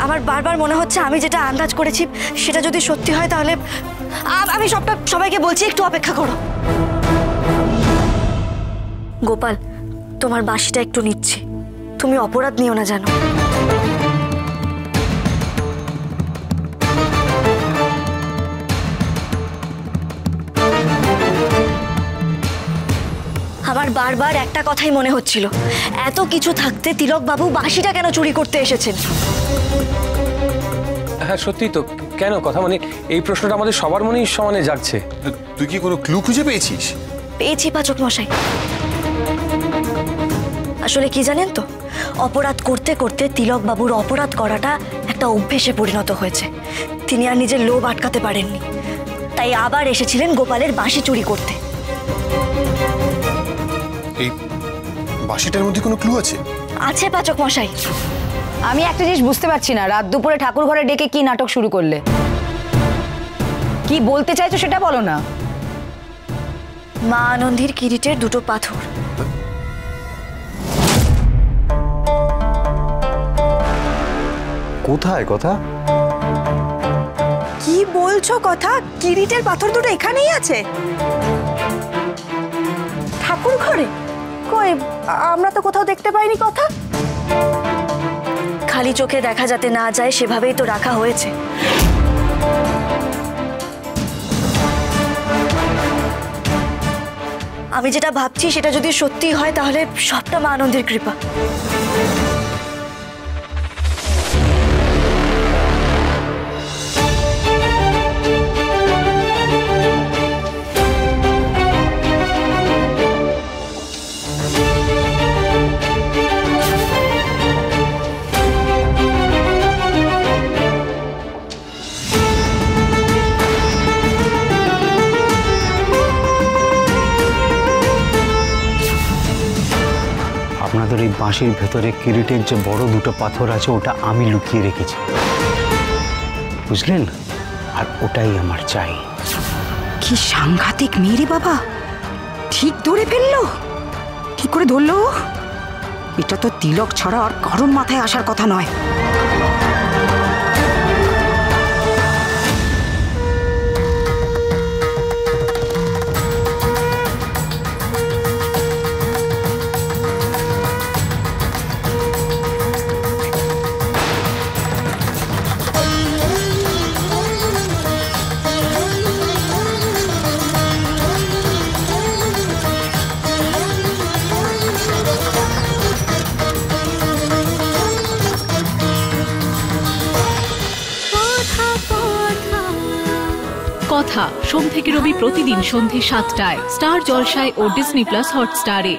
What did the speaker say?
আমার বারবার মনে হচ্ছে আমি যেটা আন্দাজ করেছি সেটা যদি সত্যি হয় তাহলে আমি সবাইকে বলছি, একটু অপেক্ষা করো। গোপাল, তোমার বাঁশিটা একটু নিচ্ছি, তুমি অপরাধ নিও না জানো। আমার বারবার একটা কথাই মনে হচ্ছিল, এত কিছু থাকতে তিলক বাবু বাঁশিটা কেন চুরি করতে এসেছেন? হ্যাঁ সত্যি তো, কেন কথা মানে এই প্রশ্নটা আমাদের সবার মনেই সমানে জাগছে। তুই কি কোনো ক্লু খুঁজে পেয়েছিস? পেয়েছি পাচক মশাই। আসলে কি জানেন তো, অপরাধ করতে করতে তিলক বাবুর অপরাধ করাটা একটা অভ্যেসে পরিণত হয়েছে। তিনি আর নিজের লোভ আটকাতে পারেননি, তাই আবার এসেছিলেন গোপালের বাঁশি চুরি করতে। এই বাঁশিটার মধ্যে কোনো ক্লু আছে? আছে পাচক মশাই। আমি একটা জিনিস বুঝতে পারছি না, রাত দুপুরে ঠাকুর ঘরে ডেকে কি নাটক শুরু করলে? কি বলতে চাইছো সেটা বলো না। মা আনন্দির কিরিটের দুটো পাথর। কোথায় কথা? কি বলছো কথা? কিরিটের পাথর দুটো এখানেই আছে ঠাকুর ঘরে? কই, আমরা তো কোথাও দেখতে পাইনি কথা। খালি চোখে দেখা যাতে না যায় সেভাবেই তো রাখা হয়েছে। আমি যেটা ভাবছি সেটা যদি সত্যি হয় তাহলে সবটা মা আনন্দের কৃপা। আপনাদের এই বাঁশির ভেতরে কিরিটের যে বড় দুটো পাথর আছে ওটা আমি লুকিয়ে রেখেছি, বুঝলেন? আর ওটাই আমার চাই। কি সাংঘাতিক মেয়ে বাবা, ঠিক ধরে ফেললো। কি করে ধরলো? এটা তো তিলক ছাড়া আর কারোর মাথায় আসার কথা নয়। কথা সোম থেকে রবি প্রতিদিন সন্ধে ৭টায় স্টার জলসায় ও ডিজনি প্লাস হটস্টারে।